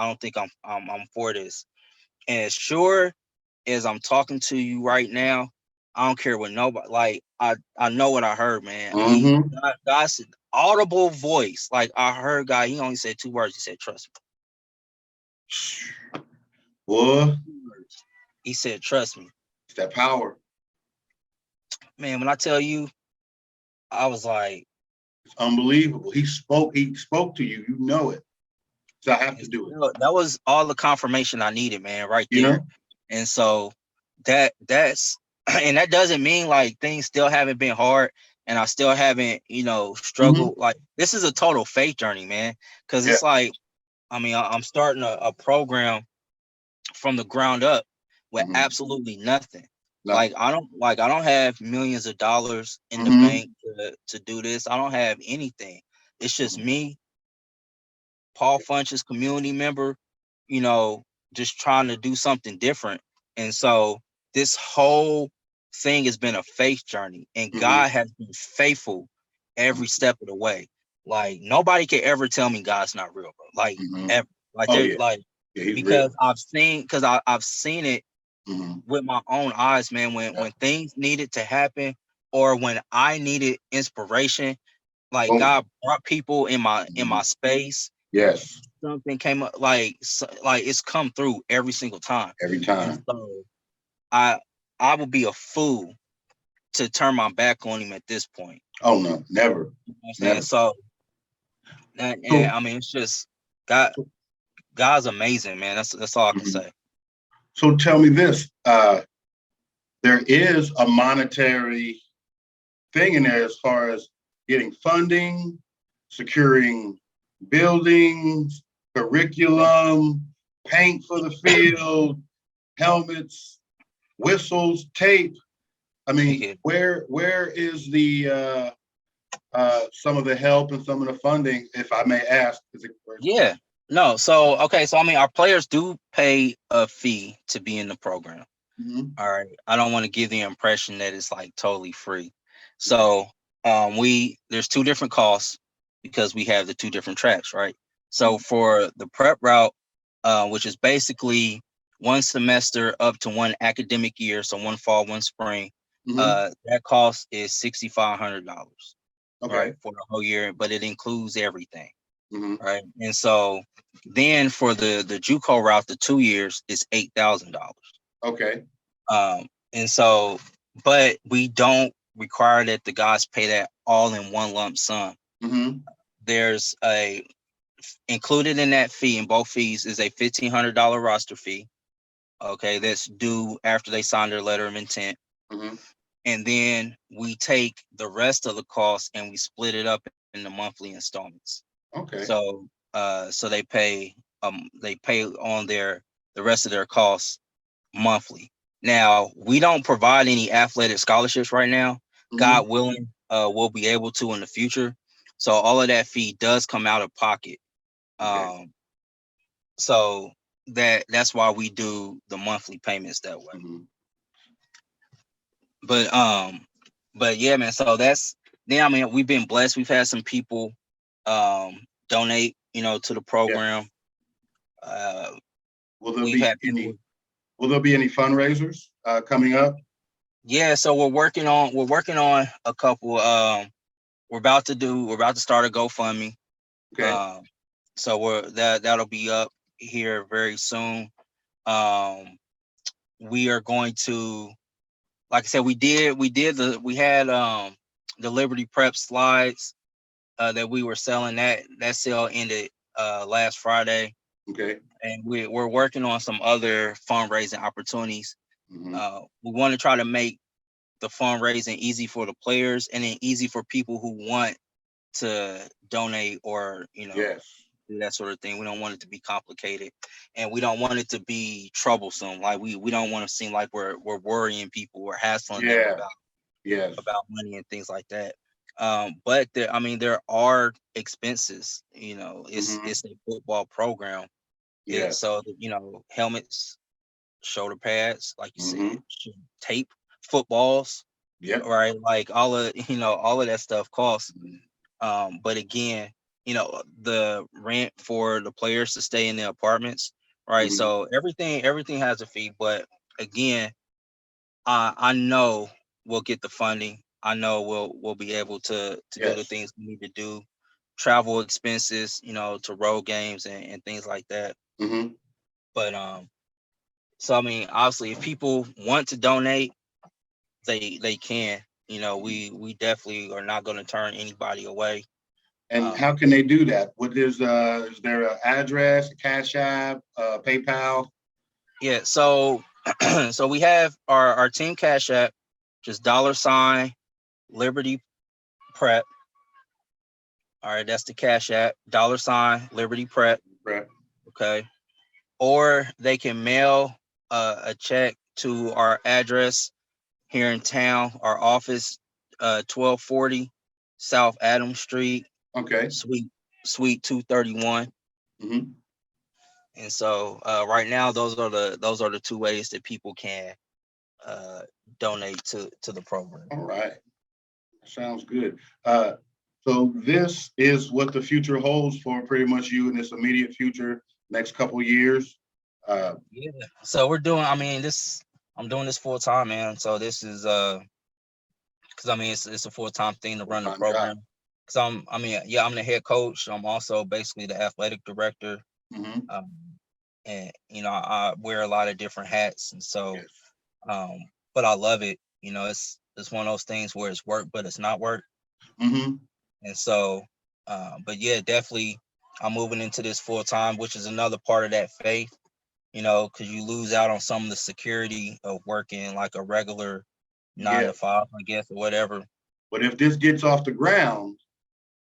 don't think I'm for this. And as sure as I'm talking to you right now, I don't care what nobody, like I know what I heard, man. Mm-hmm. God said audible voice. Like I heard God, he only said 2 words. He said, trust Boy, me. 2 words. He said, trust me. it's that power. Man, when I tell you, I was like, It's unbelievable. He spoke to you. You know it. So I have to do it. that was all the confirmation I needed, man, right You there. know? And so that's and that doesn't mean like things still haven't been hard, and I still haven't, Mm-hmm. struggled. Like this is a total faith journey, man. Cause Yeah. it's like, I'm starting a program from the ground up with Mm-hmm. absolutely nothing. Nothing. I don't have millions of dollars in the Mm-hmm. bank to do this. I don't have anything. It's just Mm-hmm. me, Paul Funches, community member, just trying to do something different. And so this whole thing has been a faith journey, and Mm-hmm. God has been faithful every step of the way. Like nobody can ever tell me God's not real, bro. Like Mm-hmm. ever. Like Oh they're yeah. like, Yeah, he's because real. I've seen it Mm-hmm. with my own eyes, man. When Yeah. when things needed to happen, or when I needed inspiration, like Boom. God brought people in my Mm-hmm. space. Yes. Something came up, like it's come through every single time. Every And time. so I I would be a fool to turn my back on him at this point. Oh no, never. You know what I'm saying? Never. So that, and So, I mean, it's just God. God's amazing, man. That's all I can mhm. say. So tell me this. There is a monetary thing in there as far as getting funding, securing buildings, curriculum, paint for the field, helmets, whistles, tape. I mean, where is the some of the help and some of the funding, if I may ask? Yeah. No. So, okay. So, I mean, our players do pay a fee to be in the program. All right. I don't want to give the impression that it's like totally free. So, there's two different costs because we have the two different tracks, right? So for the prep route, which is basically one semester up to one academic year, so one fall, one spring, that cost is $6,500. Okay. Right, for the whole year, but it includes everything. Right. And so then for the JUCO route, the 2 years is $8,000. Okay. And so, but we don't require that the guys pay that all in one lump sum. There's included in that fee, in both fees, is a $1,500 roster fee. Okay, that's due after they sign their letter of intent. And then we take the rest of the cost and we split it up in the monthly installments. Okay. So so they pay on the rest of their costs monthly. Now, we don't provide any athletic scholarships right now. God willing, we'll be able to in the future. So all of that fee does come out of pocket. Okay. So that's why we do the monthly payments that way. But yeah, man. So I mean, we've been blessed. We've had some people donate, to the program. Will there be any fundraisers coming up? Yeah, so we're working on a couple. We're about to start a GoFundMe. Okay. So that'll be up here very soon. We are going to, like I said, we had the Liberty Prep slides that we were selling. That sale ended last Friday. Okay. And we're working on some other fundraising opportunities. We want to try to make the fundraising easy for the players and then easy for people who want to donate or do that sort of thing. We don't want it to be complicated, and we don't want it to be troublesome. Like we don't want to seem like we're worrying people or hassling them about money and things like that. But there are expenses. It's a football program. Yeah. So helmets, shoulder pads, like you said, tape, footballs. Right. Like all of that stuff costs. But again, the rent for the players to stay in the apartments, right? So everything has a fee. But again, I know we'll get the funding. I know we'll be able to do the things we need to do, travel expenses, to road games and things like that. But so I mean, obviously, if people want to donate, they can. We definitely are not going to turn anybody away. And how can they do that? What is there an address, a Cash App, PayPal? Yeah, so so we have our team Cash App, just $ Liberty Prep. All right, that's the Cash App, $ Liberty Prep. Okay. Or they can mail a check to our address here in town, our office, 1240 South Adams Street. Okay. Suite 231. And so right now, those are the two ways that people can donate to the program. All right. Sounds good. So this is what the future holds for pretty much you in this immediate future, next couple years. Yeah. So we're doing, I'm doing this full time, man. So this is because it's a full-time thing to run the program. Because I'm the head coach. I'm also basically the athletic director. And I wear a lot of different hats, and so but I love it. It's one of those things where it's work, but it's not work. And so but yeah, definitely I'm moving into this full time, which is another part of that faith, because you lose out on some of the security of working like a regular 9 to 5, I guess, or whatever. But if this gets off the ground,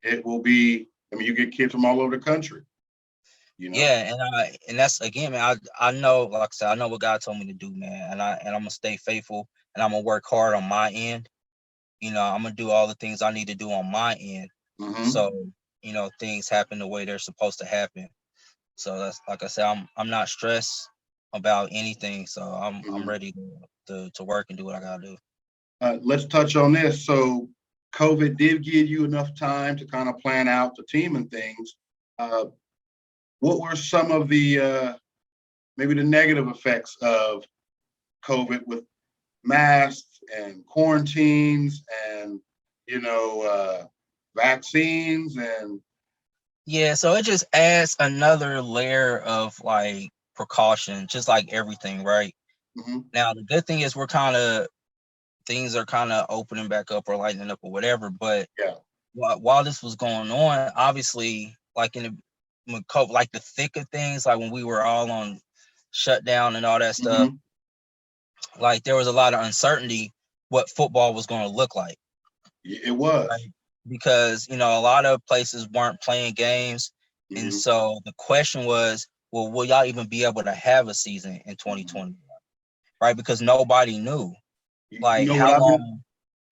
it will be I mean, you get kids from all over the country. You know. Yeah, and that's again, man. I know, like I said, I know what God told me to do, man, and I'm gonna stay faithful, and I'm gonna work hard on my end. I'm gonna do all the things I need to do on my end, so things happen the way they're supposed to happen. So that's, like I said, I'm not stressed about anything, so I'm ready to work and do what I gotta do. Let's touch on this. So COVID did give you enough time to kind of plan out the team and things. What were some of the maybe the negative effects of COVID with masks and quarantines and vaccines and Yeah, so it just adds another layer of like precaution, just like everything, right? Now the good thing is things are kind of opening back up or lightening up or whatever. But yeah, while this was going on, obviously, like like the thick of things, like when we were all on shutdown and all that stuff, like there was a lot of uncertainty what football was going to look like. it was. Right? Because a lot of places weren't playing games, and so the question was, well, will y'all even be able to have a season in 2020? Right? Because nobody knew like how long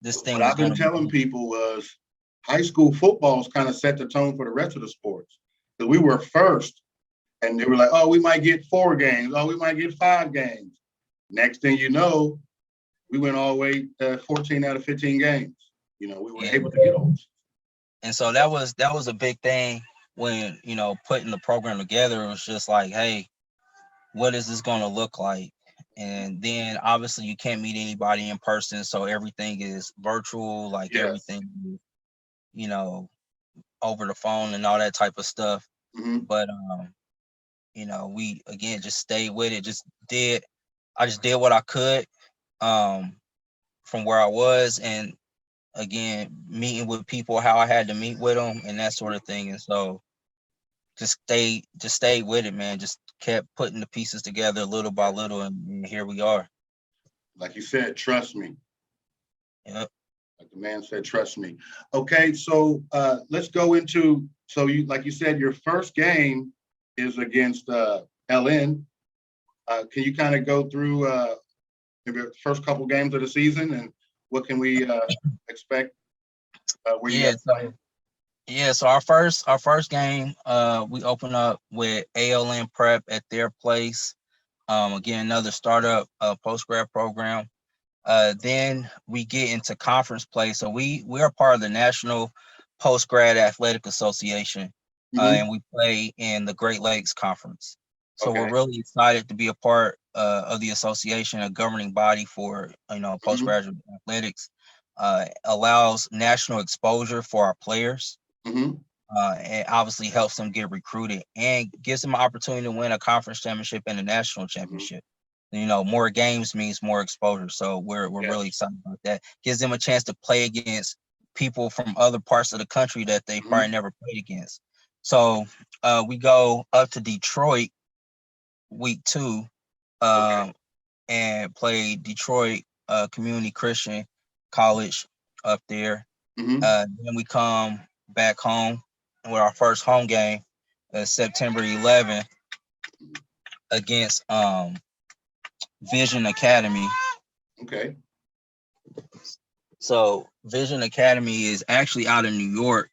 this thing was going to be. What I've been telling people was high school football's kind of set the tone for the rest of the sports. Because we were first, and they were like, oh, we might get 4 games. Oh, we might get 5 games. Next thing you know, we went all the way to 14 out of 15 games. We were able to get on. And so that was a big thing when, putting the program together. It was just like, hey, what is this going to look like? And then obviously you can't meet anybody in person, so everything is virtual, like everything, over the phone and all that type of stuff. But we again just stayed with it. I just did what I could from where I was, and again meeting with people how I had to meet with them and that sort of thing. And so just stayed with it, man. Just kept putting the pieces together little by little, and here we are. Like you said, trust me. Yep. Like the man said, trust me. Okay, so let's go into, so you, like you said, your first game is against LN. Can you kind of go through maybe the first couple games of the season and what can we expect? So our first game, we open up with ALN Prep at their place. Again, another startup post-grad program. Then we get into conference play. So we're part of the National Post-Grad Athletic Association, and we play in the Great Lakes Conference. So we're really excited to be a part of the association, a governing body for postgraduate athletics. Allows national exposure for our players. It obviously helps them get recruited and gives them an opportunity to win a conference championship and a national championship. More games means more exposure. So we're really excited about that. Gives them a chance to play against people from other parts of the country that they probably never played against. So we go up to Detroit week 2 and play Detroit Community Christian College up there. Then we come back home with our first home game, September 11th against Vision Academy. Okay. So Vision Academy is actually out in New York.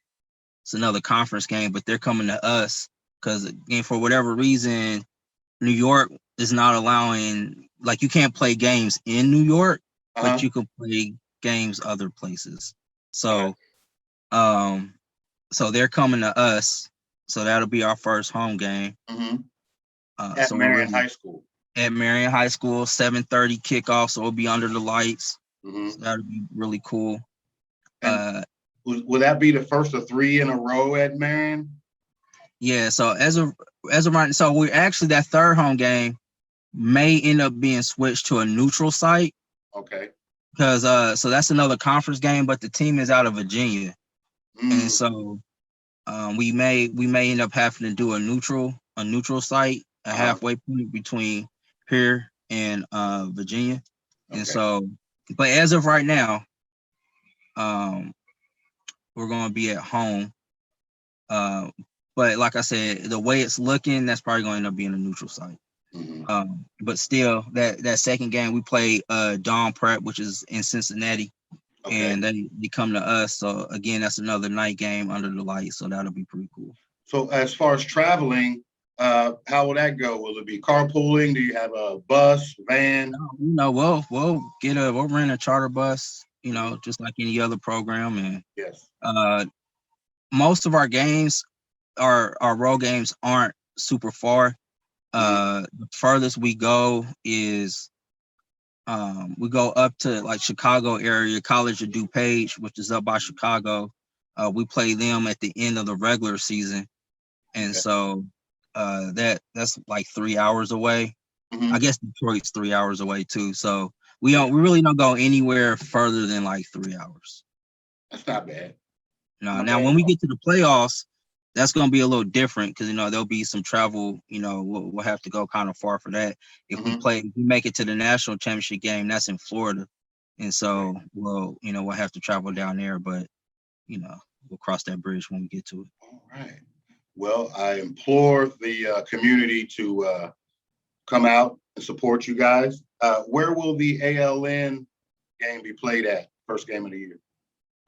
It's another conference game, but they're coming to us because, again, for whatever reason, New York is not allowing, like, you can't play games in New York, but you can play games other places. So, so they're coming to us. So that'll be our first home game. At Marion High School. At Marion High School, 7:30 kickoff, so it'll be under the lights. So that'll be really cool. Will that be the first of 3 in a row at Marion? Yeah. So as of right, so we're actually, that third home game may end up being switched to a neutral site. Okay. Because so that's another conference game, but the team is out of Virginia, and so we may end up having to do a neutral site, a halfway point between here and Virginia. And so, but as of right now, we're going to be at home But like I said, the way it's looking, that's probably going to end up being a neutral site. But still, that second game we played Dawn Prep, which is in Cincinnati, and they come to us. So again, that's another night game under the lights. So that'll be pretty cool. So as far as traveling, how will that go? Will it be carpooling? Do you have a bus, van? We'll rent a charter bus, just like any other program. And yes, most of our games, our road games aren't super far. The furthest we go is we go up to like Chicago area, College of DuPage, which is up by Chicago. We play them at the end of the regular season, and so that's like 3 hours away. I guess Detroit's 3 hours away too. So we really don't go anywhere further than like 3 hours. That's not bad. Now when we get to the playoffs, that's going to be a little different because there'll be some travel. We'll have to go kind of far for that. If we make it to the national championship game, that's in Florida, and so we'll have to travel down there. But we'll cross that bridge when we get to it. All right. Well, I implore the community to come out and support you guys. Where will the ALN game be played at? First game of the year.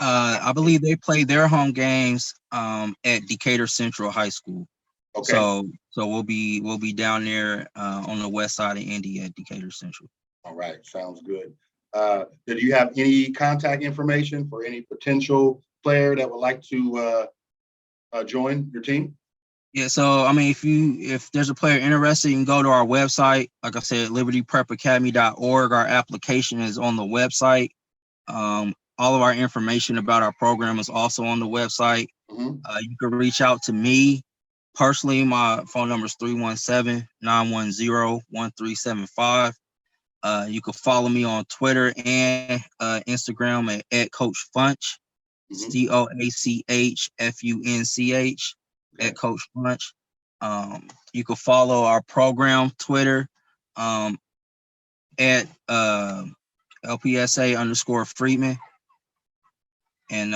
I believe they play their home games at Decatur Central High School. Okay. So we'll be down there on the west side of Indy at Decatur Central. All right, sounds good. Do you have any contact information for any potential player that would like to join your team? Yeah, so I mean, if there's a player interested, you can go to our website. Like I said, libertyprepacademy.org. Our application is on the website. All of our information about our program is also on the website. You can reach out to me personally. My phone number is 317-910-1375. You can follow me on Twitter and Instagram at Coach Funch, CoachFunch, at Coach Funch. You can follow our program Twitter at LPSA_Freedmen. And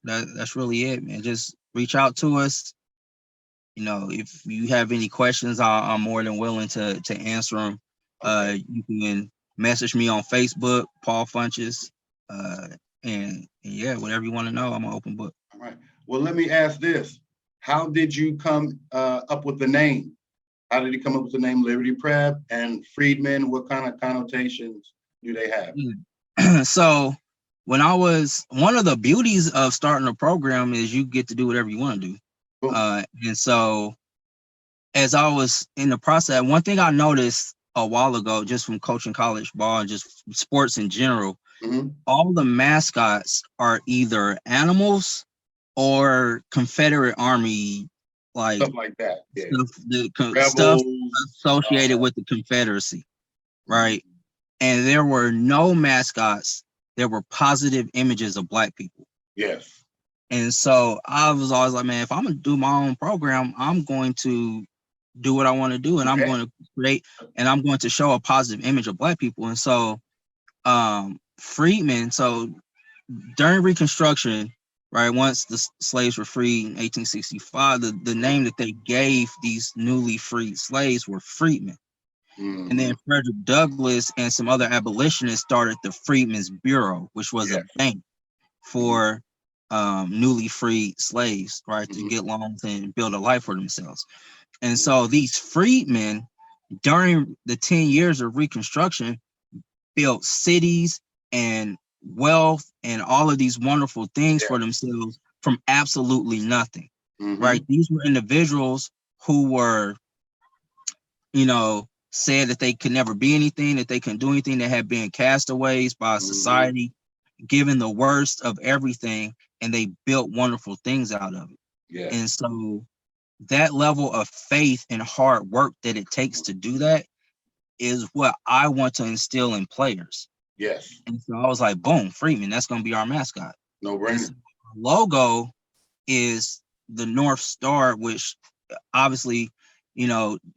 that's really it, man. Just reach out to us. If you have any questions, I'm more than willing to answer them. You can message me on Facebook, Paul Funches, and whatever you want to know, I'm an open book. All right. Well, let me ask this: how did you come up with the name? How did you come up with the name Liberty Prep and Freedmen? What kind of connotations do they have? So one of the beauties of starting a program is you get to do whatever you want to do. And so as I was in the process, one thing I noticed a while ago, just from coaching college ball and just sports in general, all the mascots are either animals or Confederate Army, stuff like that. Yeah. Stuff associated with the Confederacy, right? And there were no mascots. There were positive images of Black people. Yes. And so I was always like, man, if I'm going to do my own program, I'm going to do what I want to do. And I'm going to create, and I'm going to show a positive image of Black people. And so Freedmen, so during Reconstruction, right, once the slaves were freed in 1865, the name that they gave these newly freed slaves were Freedmen. And then Frederick Douglass and some other abolitionists started the Freedmen's Bureau, which was a bank for newly freed slaves, right, to get loans and build a life for themselves. And so these freedmen, during the 10 years of Reconstruction, built cities and wealth and all of these wonderful things for themselves from absolutely nothing, right? These were individuals who were, said that they could never be anything, that they couldn't do anything, that had been castaways by society, given the worst of everything, and they built wonderful things out of it. And so that level of faith and hard work that it takes to do that is what I want to instill in players. And so I was like, boom, Freedmen, that's going to be our mascot. No brainer. So our logo is the North Star, which obviously,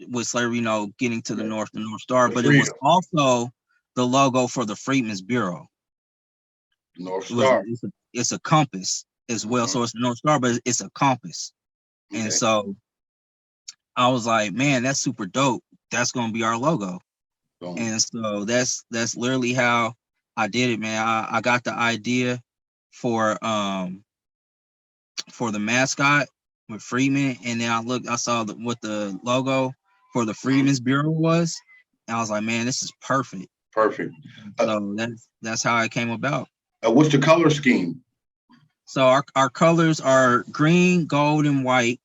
with slavery, getting to the North Star, but it was also the logo for the Freedmen's Bureau. North Star. It's a compass. as well. So it's the North Star, but it's a compass. Okay. And so I was like, man, that's super dope. That's gonna be our logo. Boom. And so that's literally how I did it, man. I got the idea for the mascot with Freedmen, and then I saw what the logo for the Freedmen's Bureau was, and I was like, man, this is perfect. Perfect. So that's how it came about. What's the color scheme? So our colors are green, gold, and white.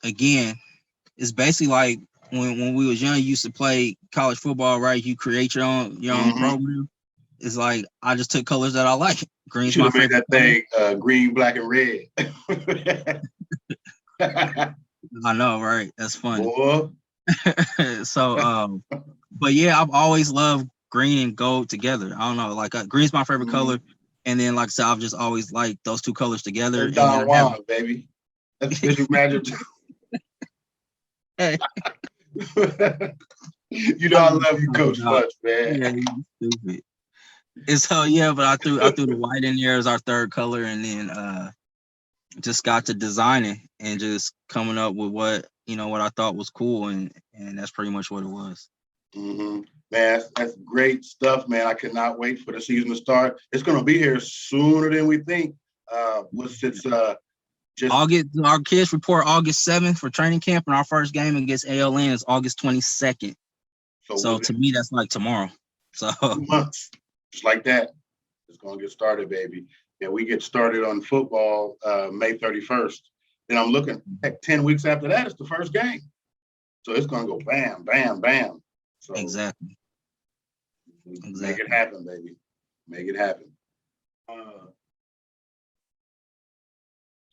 Again, it's basically like when we was young, you used to play college football, right? You create your own program. It's like I just took colors that I like. Green's my favorite. That thing green, black, and red. I know, right? That's funny. Boy. So, but yeah, I've always loved green and gold together. I don't know, like green's my favorite color, and then like I said, I've just always liked those two colors together. That's Don Juan, baby. That's Bishop Magic. Hey. You know I love you, Coach Funch, man. Yeah, you stupid. And so yeah, but I threw the white in there as our third color, and then just got to designing and just coming up with what I thought was cool, and that's pretty much what it was. Man, that's great stuff, man. I cannot wait for the season to start. It's going to be here sooner than we think. August. Our kids report August 7th for training camp, and our first game against ALN is August 22nd. So to me, that's like tomorrow. So 2 months, just like that. It's going to get started, baby. Yeah, we get started on football May 31st. Then I'm looking at 10 weeks after that, it's the first game. So it's going to go bam, bam, bam. So exactly. Make it happen, baby. Make it happen.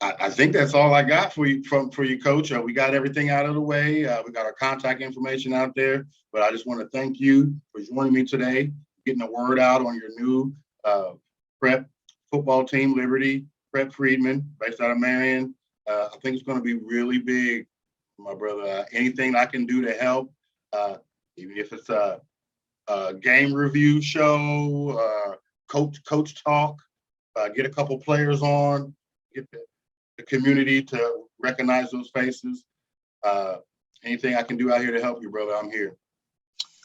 I think that's all I got for you, Coach. We got everything out of the way. We got our contact information out there. But I just want to thank you for joining me today, getting the word out on your new prep football team, Liberty Prep Freedmen, based out of Marion. I think it's going to be really big, my brother. Anything I can do to help, even if it's a game review show, coach talk, get a couple players on, get the community to recognize those faces. Anything I can do out here to help you, brother, I'm here.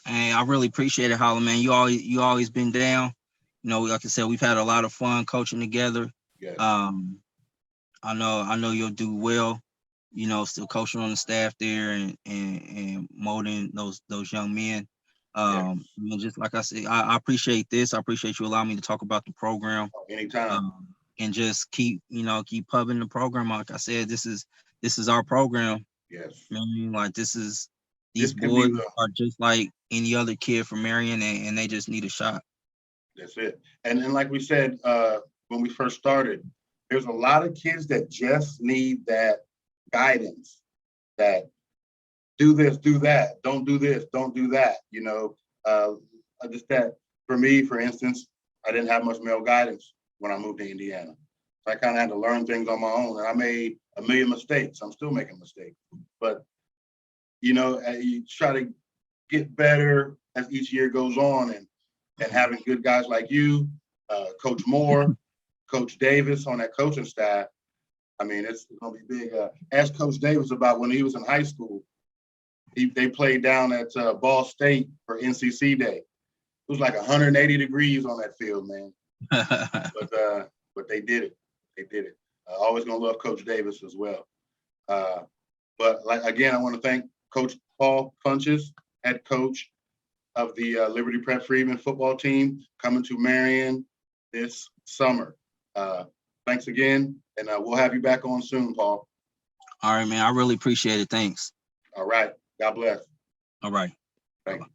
Hey, I really appreciate it, Holland, man. You always been down. Like I said, we've had a lot of fun coaching together. Yes. I know you'll do well, still coaching on the staff there and molding those young men. Yes. Just like I said, I appreciate this. I appreciate you allowing me to talk about the program. Anytime. And just keep pubbing the program. Like I said, this is our program. Yes. Like these boys are just like any other kid from Marion, and they just need a shot. That's it. And like we said when we first started, there's a lot of kids that just need that guidance, that do this, do that, don't do this, don't do that. Just that for me, for instance, I didn't have much male guidance when I moved to Indiana. So I kind of had to learn things on my own, and I made a million mistakes. I'm still making mistakes, but you try to get better as each year goes on, and having good guys like you, Coach Moore, Coach Davis on that coaching staff. I mean, it's going to be big. Ask Coach Davis about when he was in high school. They played down at Ball State for NCC Day. It was like 180 degrees on that field, man. But they did it. They did it. Always gonna love Coach Davis as well. But again, I want to thank Coach Paul Funches, head coach of the Liberty Prep Freedmen football team, coming to Marion this summer. Thanks again, and we'll have you back on soon, Paul. All right, man. I really appreciate it. Thanks. All right. God bless. All right. Thank you.